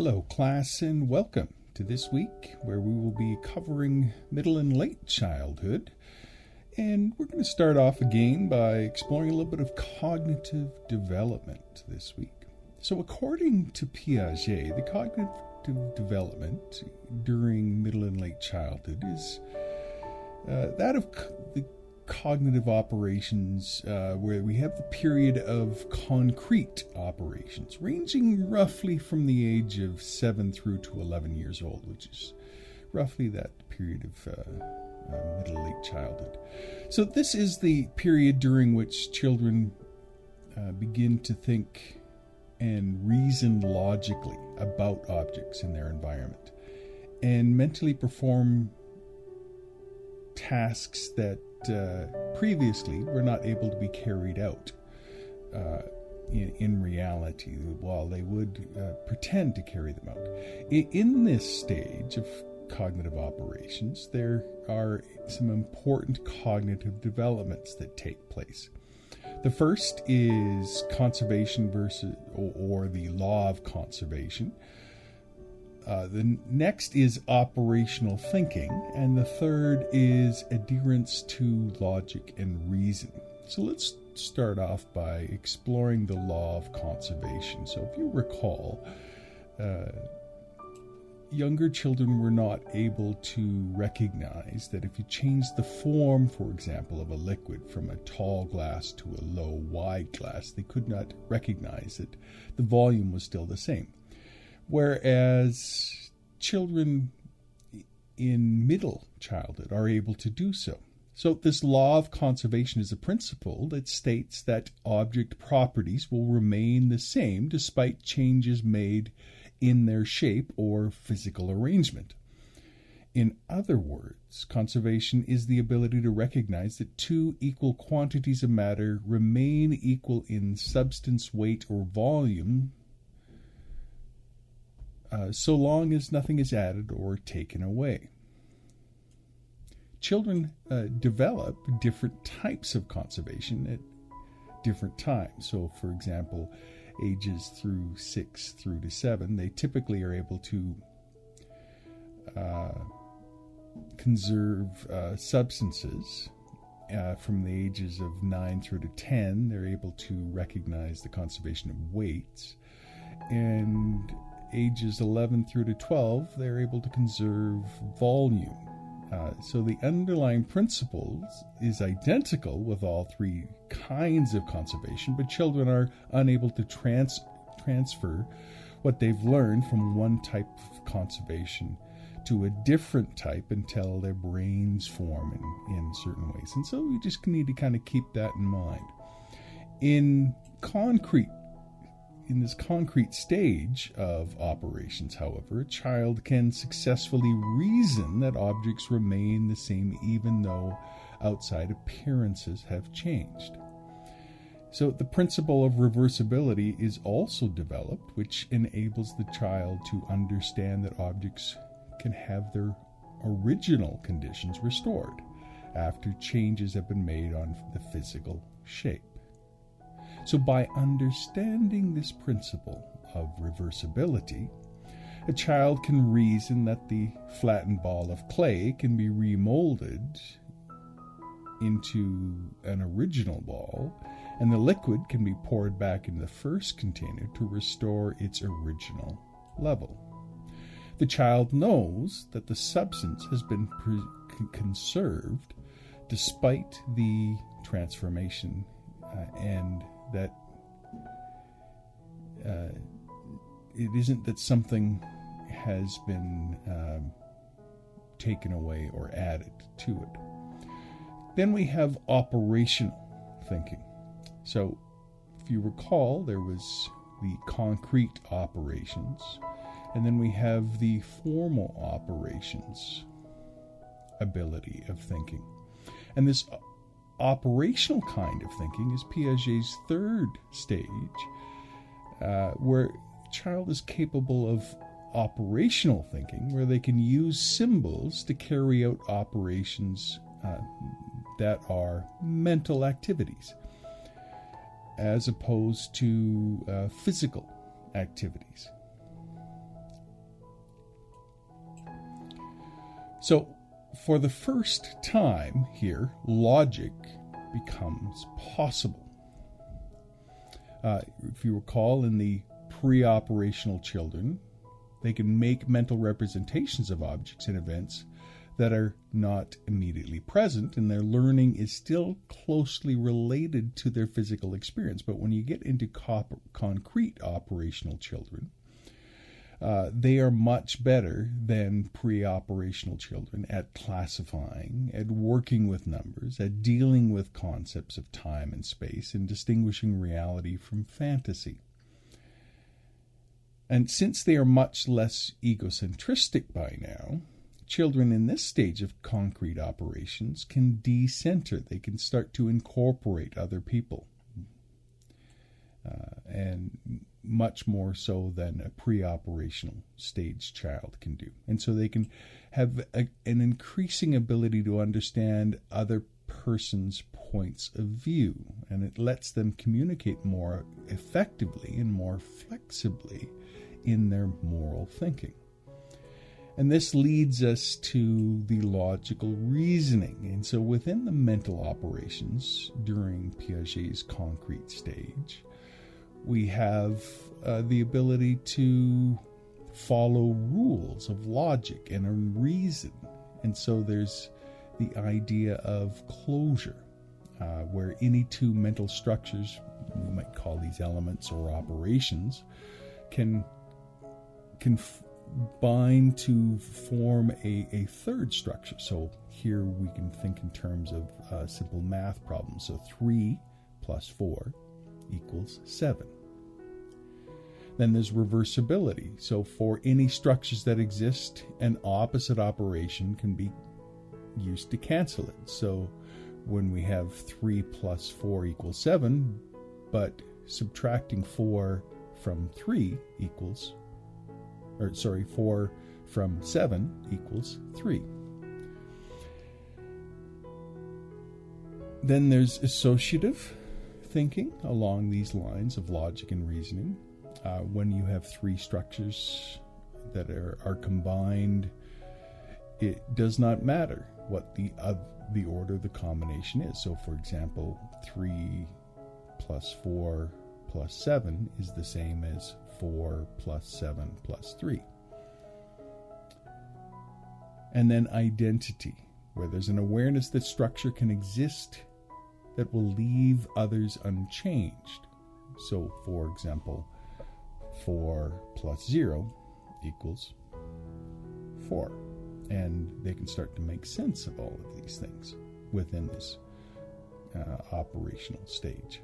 Hello, class, and welcome to this week where we will be covering middle and late childhood. And we're going to start off again by exploring a little bit of cognitive development this week. So according to Piaget, the cognitive development during middle and late childhood is that of the cognitive operations where we have the period of concrete operations ranging roughly from the age of 7 through to 11 years old, which is roughly that period of middle late childhood. So this is the period during which children begin to think and reason logically about objects in their environment and mentally perform tasks that previously were not able to be carried out in reality, while they would pretend to carry them out. In this stage of cognitive operations, there are some important cognitive developments that take place. The first is conservation versus, or the law of conservation. The next is operational thinking, and the third is adherence to logic and reason. So let's start off by exploring the law of conservation. So if you recall, younger children were not able to recognize that if you change the form, for example, of a liquid from a tall glass to a low, wide glass, they could not recognize that the volume was still the same. Whereas children in middle childhood are able to do so. So this law of conservation is a principle that states that object properties will remain the same despite changes made in their shape or physical arrangement. In other words, conservation is the ability to recognize that two equal quantities of matter remain equal in substance, weight, or volume so long as nothing is added or taken away. Children develop different types of conservation at different times. So, for example, ages through 6 through to 7, they typically are able to conserve substances. From the ages of 9 through to 10, they're able to recognize the conservation of weights. And ages 11 through to 12, they're able to conserve volume. So the underlying principles is identical with all three kinds of conservation, but children are unable to transfer what they've learned from one type of conservation to a different type until their brains form in certain ways. And so we just need to kind of keep that in mind. In this concrete stage of operations, however, a child can successfully reason that objects remain the same even though outside appearances have changed. So the principle of reversibility is also developed, which enables the child to understand that objects can have their original conditions restored after changes have been made on the physical shape. So by understanding this principle of reversibility, a child can reason that the flattened ball of clay can be remolded into an original ball, and the liquid can be poured back in the first container to restore its original level. The child knows that the substance has been conserved despite the transformation and that it isn't that something has been taken away or added to it. Then we have operational thinking. So if you recall, there was the concrete operations, and then we have the formal operations ability of thinking. And this operational kind of thinking is Piaget's third stage, where a child is capable of operational thinking, where they can use symbols to carry out operations that are mental activities, as opposed to physical activities. So, for the first time here, logic becomes possible. If you recall, in the pre-operational children, they can make mental representations of objects and events that are not immediately present, and their learning is still closely related to their physical experience. But when you get into concrete operational children, they are much better than pre-operational children at classifying, at working with numbers, at dealing with concepts of time and space, and distinguishing reality from fantasy. And since they are much less egocentristic by now, children in this stage of concrete operations can decenter. They can start to incorporate other people, and much more so than a pre-operational stage child can do. And so they can have an increasing ability to understand other person's points of view, and it lets them communicate more effectively and more flexibly in their moral thinking. And this leads us to the logical reasoning. And so within the mental operations during Piaget's concrete stage, we have the ability to follow rules of logic and reason. And so there's the idea of closure, where any two mental structures, we might call these elements or operations, can combine to form a third structure. So here we can think in terms of simple math problems. So 3 plus 4 equals 7. Then there's reversibility. So for any structures that exist, an opposite operation can be used to cancel it. So when we have 3 plus 4 equals 7, but subtracting 4 from 3 equals, 4 from 7 equals 3. Then there's associative thinking along these lines of logic and reasoning. When you have three structures that are combined, it does not matter what the order of the combination is. So, for example, 3 plus 4 plus 7 is the same as 4 plus 7 plus 3. And then identity, where there's an awareness that structure can exist that will leave others unchanged. So, for example, 4 plus 0 equals 4. And they can start to make sense of all of these things within this operational stage.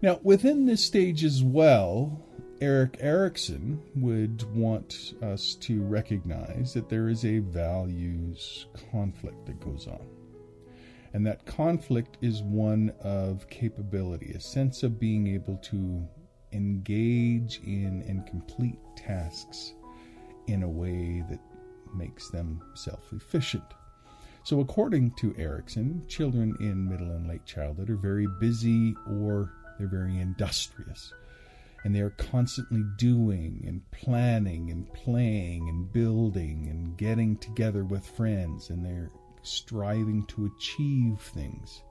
Now, within this stage as well, Erik Erikson would want us to recognize that there is a values conflict that goes on. And that conflict is one of capability, a sense of being able to engage in and complete tasks in a way that makes them self-efficient. So according to Erikson, children in middle and late childhood are very busy, or they're very industrious. And they are constantly doing and planning and playing and building and getting together with friends, and they're striving to achieve things.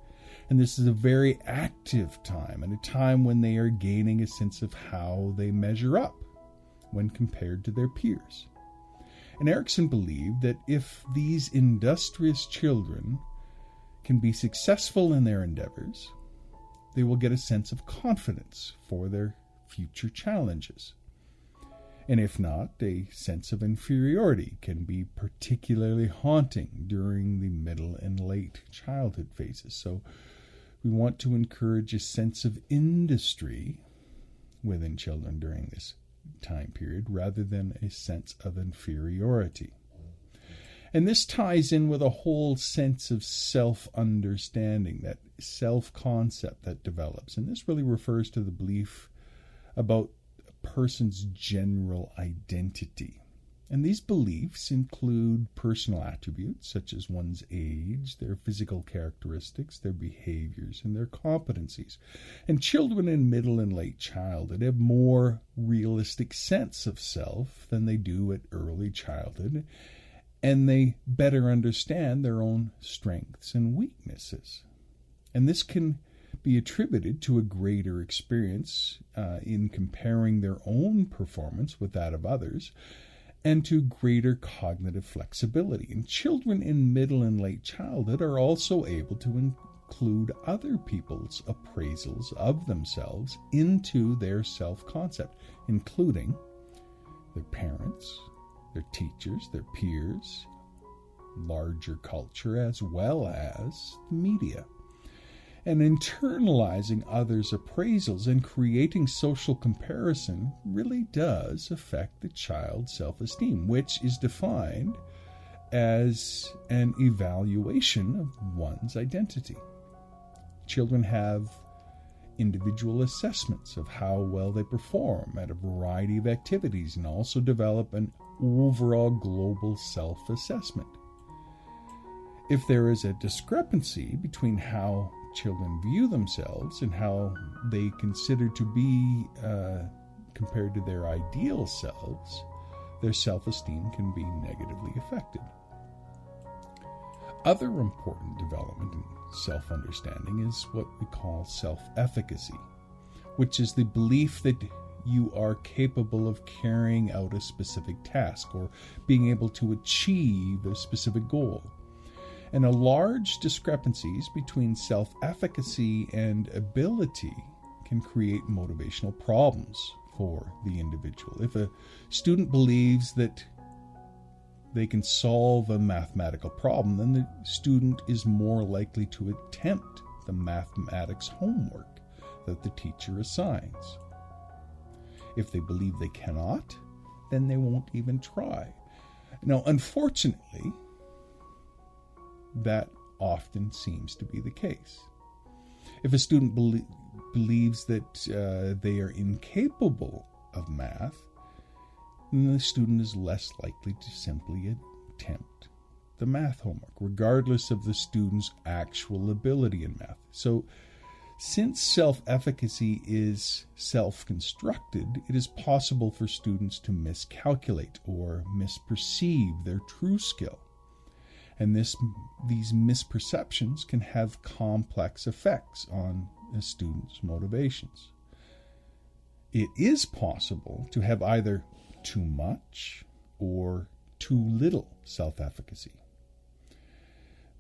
And this is a very active time, and a time when they are gaining a sense of how they measure up when compared to their peers. And Erikson believed that if these industrious children can be successful in their endeavors, they will get a sense of confidence for their future challenges. And if not, a sense of inferiority can be particularly haunting during the middle and late childhood phases. So we want to encourage a sense of industry within children during this time period rather than a sense of inferiority. And this ties in with a whole sense of self-understanding, that self-concept that develops. And this really refers to the belief about a person's general identity. And these beliefs include personal attributes such as one's age, their physical characteristics, their behaviors, and their competencies. And children in middle and late childhood have more realistic sense of self than they do at early childhood. and they better understand their own strengths and weaknesses. And this can be attributed to a greater experience in comparing their own performance with that of others, and to greater cognitive flexibility. And children in middle and late childhood are also able to include other people's appraisals of themselves into their self-concept, including their parents, their teachers, their peers, larger culture, as well as the media. And internalizing others' appraisals and creating social comparison really does affect the child's self-esteem, which is defined as an evaluation of one's identity. Children have individual assessments of how well they perform at a variety of activities, and also develop an overall global self-assessment. If there is a discrepancy between how children view themselves and how they consider to be compared to their ideal selves, their self-esteem can be negatively affected. Other important development in self-understanding is what we call self-efficacy, which is the belief that you are capable of carrying out a specific task or being able to achieve a specific goal. And a large discrepancies between self-efficacy and ability can create motivational problems for the individual. If a student believes that they can solve a mathematical problem, then the student is more likely to attempt the mathematics homework that the teacher assigns. If they believe they cannot, then they won't even try. Now, unfortunately, that often seems to be the case. If a student believes that they are incapable of math, then the student is less likely to simply attempt the math homework, regardless of the student's actual ability in math. So, since self-efficacy is self-constructed, it is possible for students to miscalculate or misperceive their true skill. And these misperceptions can have complex effects on a student's motivations. It is possible to have either too much or too little self-efficacy.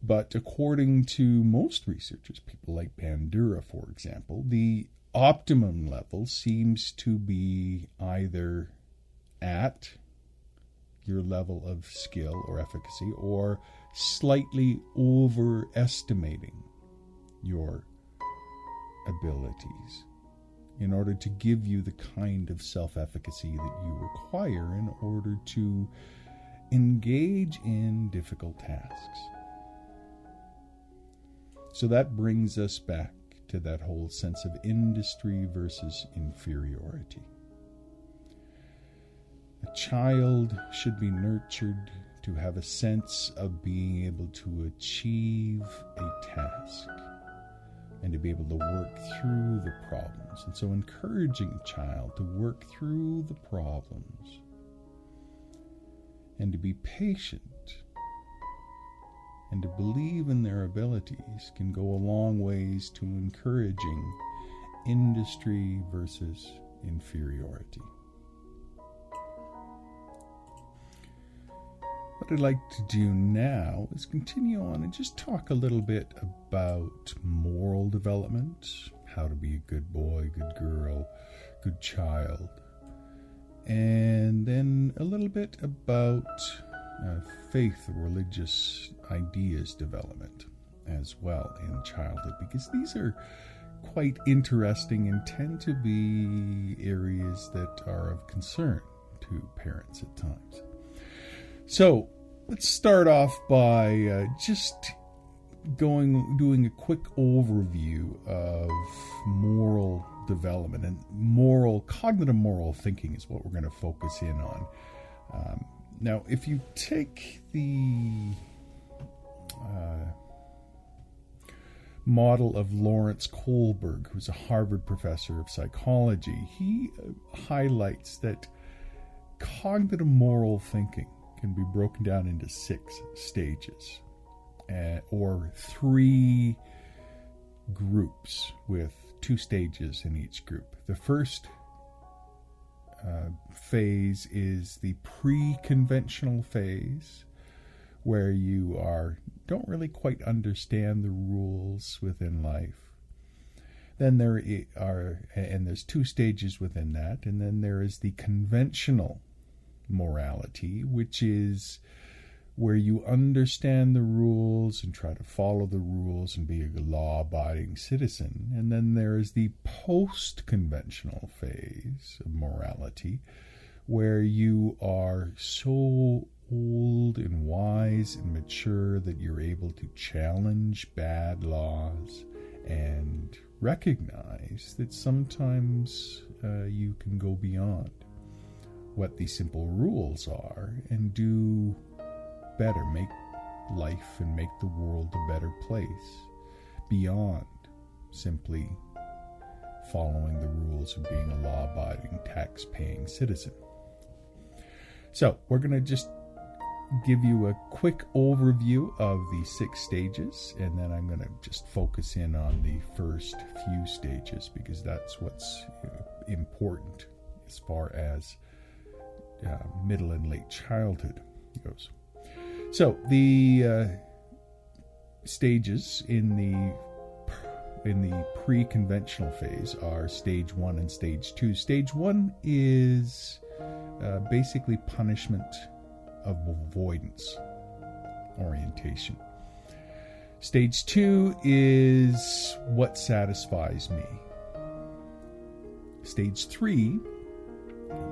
But according to most researchers, people like Bandura, for example, the optimum level seems to be either at your level of skill or efficacy, or slightly overestimating your abilities in order to give you the kind of self-efficacy that you require in order to engage in difficult tasks. So that brings us back to that whole sense of industry versus inferiority. A child should be nurtured to have a sense of being able to achieve a task and to be able to work through the problems. And so encouraging a child to work through the problems and to be patient and to believe in their abilities can go a long ways to encouraging industry versus inferiority. What I'd like to do now is continue on and just talk a little bit about moral development, how to be a good boy, good girl, good child, and then a little bit about faith or religious ideas development as well in childhood, because these are quite interesting and tend to be areas that are of concern to parents at times. So let's start off by just doing a quick overview of moral development, and cognitive moral thinking is what we're going to focus in on. Now, if you take the model of Lawrence Kohlberg, who's a Harvard professor of psychology, he highlights that cognitive moral thinking can be broken down into 6 stages, or 3 groups with 2 stages in each group. The first phase is the pre-conventional phase, where you don't really quite understand the rules within life. Then there's 2 stages within that, and then there is the conventional morality, which is where you understand the rules and try to follow the rules and be a law-abiding citizen. And then there is the post-conventional phase of morality, where you are so old and wise and mature that you're able to challenge bad laws and recognize that sometimes you can go beyond what the simple rules are and do better, make life and make the world a better place beyond simply following the rules of being a law-abiding, tax-paying citizen. So we're going to just give you a quick overview of the 6 stages, and then I'm going to just focus in on the first few stages, because that's what's important as far as middle and late childhood goes. So the stages in the pre-conventional phase are stage 1 and stage 2. Stage 1 is basically punishment of avoidance orientation. Stage 2 is what satisfies me. Stage 3,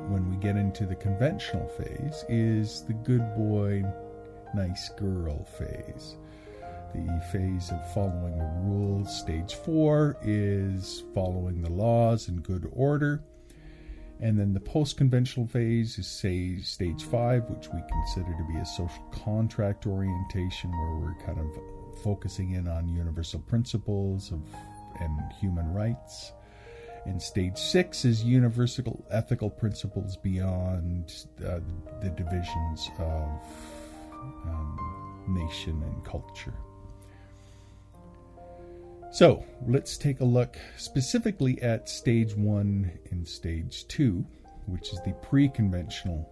when we get into the conventional phase, is the good boy, nice girl phase. The phase of following the rules. Stage 4 is following the laws in good order. And then the post-conventional phase is, say, stage 5, which we consider to be a social contract orientation, where we're kind of focusing in on universal principles and human rights. And stage 6 is universal ethical principles beyond the divisions of nation and culture. So let's take a look specifically at stage 1 and stage 2, which is the pre-conventional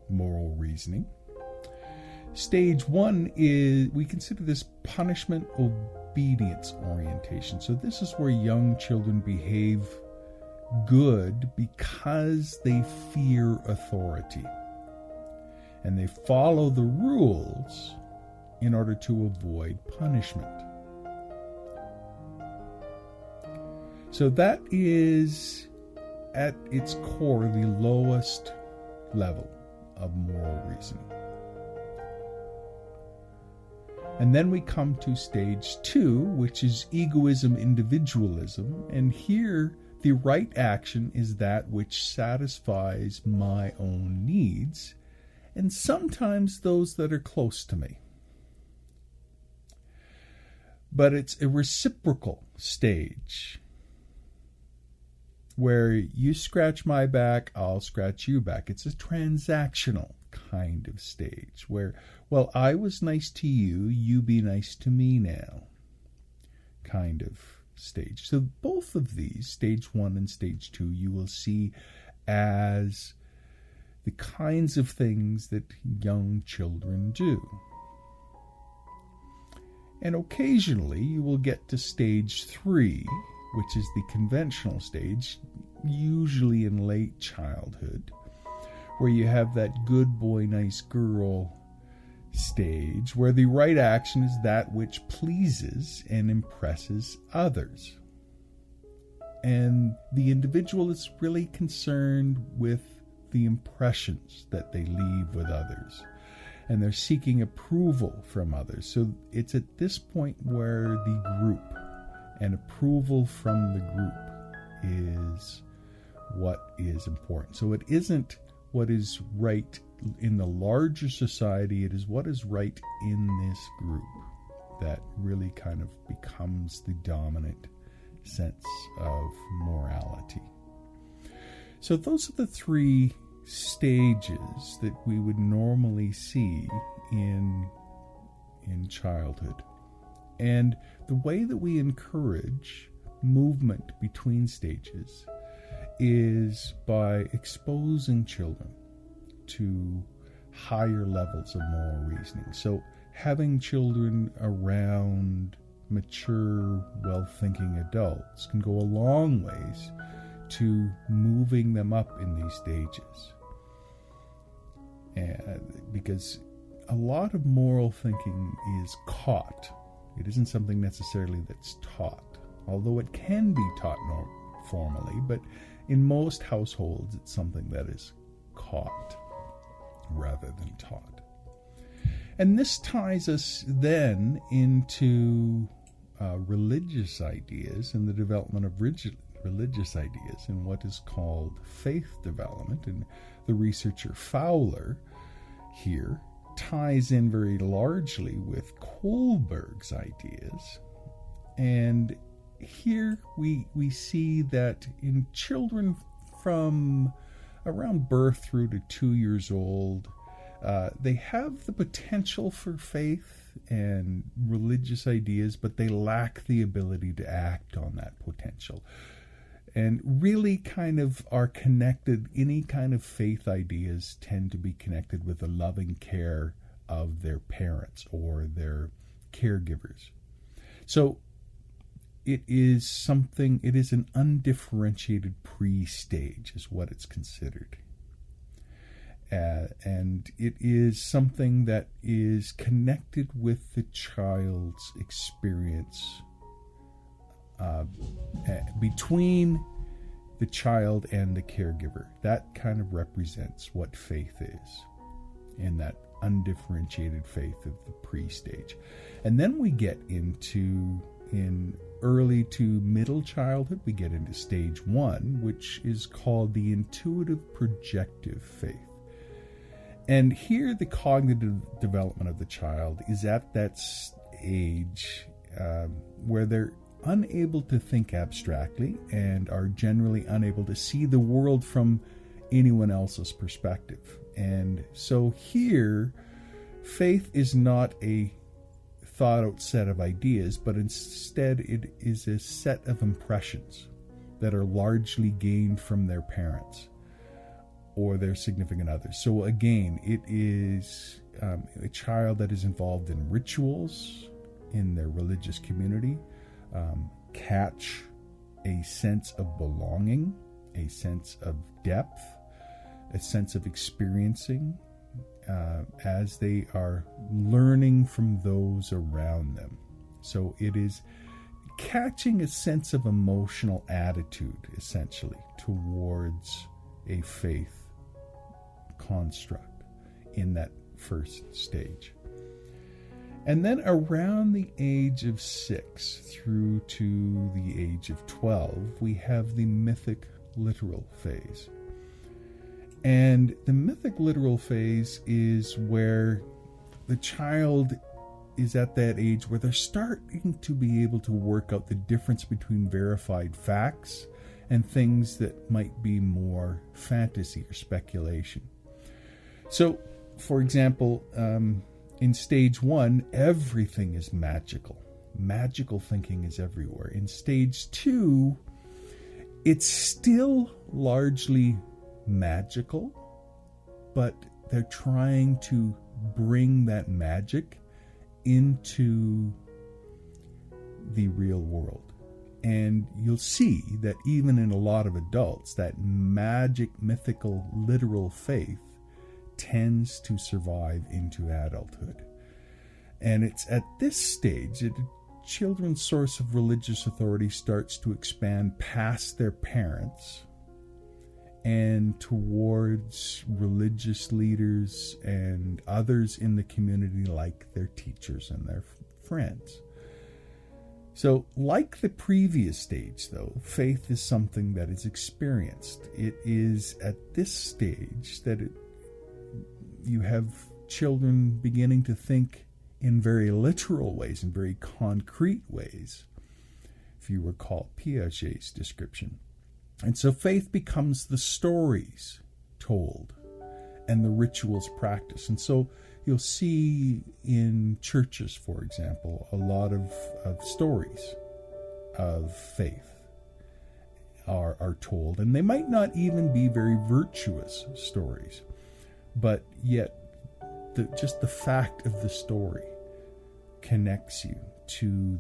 moral reasoning. Stage 1 is, we consider this punishment obedience orientation. So this is where young children behave good because they fear authority, and they follow the rules in order to avoid punishment. So that is, at its core, the lowest level of moral reasoning. And then we come to stage 2, which is egoism, individualism. And here, the right action is that which satisfies my own needs, and sometimes those that are close to me. But it's a reciprocal stage, where you scratch my back, I'll scratch you back. It's a transactional kind of stage where, well, I was nice to you, you be nice to me now kind of stage. So both of these, stage 1 and stage 2, you will see as the kinds of things that young children do. And occasionally you will get to stage 3, which is the conventional stage, usually in late childhood, where you have that good boy, nice girl stage, where the right action is that which pleases and impresses others. And the individual is really concerned with the impressions that they leave with others, and they're seeking approval from others. So it's at this point where the group and approval from the group is what is important. So it isn't what is right in the larger society, it is what is right in this group that really kind of becomes the dominant sense of morality. So those are the 3 stages that we would normally see in childhood. And the way that we encourage movement between stages is by exposing children to higher levels of moral reasoning. So having children around mature, well-thinking adults can go a long ways to moving them up in these stages. And because a lot of moral thinking is caught. It isn't something necessarily that's taught, although it can be taught formally, but in most households it's something that is caught rather than taught. And this ties us then into religious ideas and the development of religious ideas and what is called faith development. And the researcher Fowler here ties in very largely with Kohlberg's ideas. And here we see that in children from around birth through to 2 years old, they have the potential for faith and religious ideas, but they lack the ability to act on that potential. And really kind of are connected, any kind of faith ideas tend to be connected with the loving care of their parents or their caregivers. So it is an undifferentiated pre-stage is what it's considered. And it is something that is connected with the child's experience between the child and the caregiver. That kind of represents what faith is in that undifferentiated faith of the pre-stage. And then we get into, in early to middle childhood, we get into stage 1, which is called the intuitive projective faith. And here the cognitive development of the child is at that age where they're unable to think abstractly and are generally unable to see the world from anyone else's perspective. And so here, faith is not a thought-out set of ideas, but instead it is a set of impressions that are largely gained from their parents or their significant others. So again, it is a child that is involved in rituals in their religious community, catch a sense of belonging, a sense of depth, a sense of experiencing as they are learning from those around them. So it is catching a sense of emotional attitude, essentially, towards a faith construct in that first stage. And then around the age of 6 through to the age of 12, we have the mythic literal phase. And the mythic literal phase is where the child is at that age where they're starting to be able to work out the difference between verified facts and things that might be more fantasy or speculation. So, for example, in stage 1, everything is magical. Magical thinking is everywhere. In stage 2, it's still largely magical, but they're trying to bring that magic into the real world. And you'll see that even in a lot of adults, that magic, mythical, literal faith tends to survive into adulthood. And it's at this stage that a children's source of religious authority starts to expand past their parents and towards religious leaders and others in the community like their teachers and their friends. So, like the previous stage, though, faith is something that is experienced. It is at this stage that you have children beginning to think in very literal ways, in very concrete ways, if you recall Piaget's description. And so faith becomes the stories told and the rituals practiced. And so you'll see in churches, for example, a lot of stories of faith are told. And they might not even be very virtuous stories, but yet just the fact of the story connects you to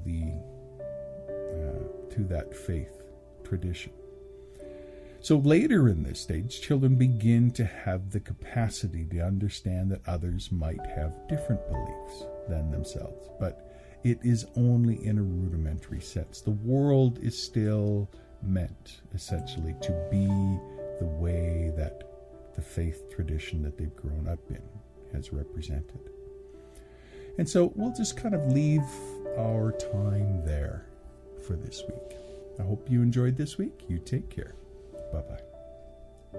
that faith tradition. So later in this stage, children begin to have the capacity to understand that others might have different beliefs than themselves, but it is only in a rudimentary sense. The world is still meant, essentially, to be the way that the faith tradition that they've grown up in has represented. And so we'll just kind of leave our time there for this week. I hope you enjoyed this week. You take care. Bye-bye.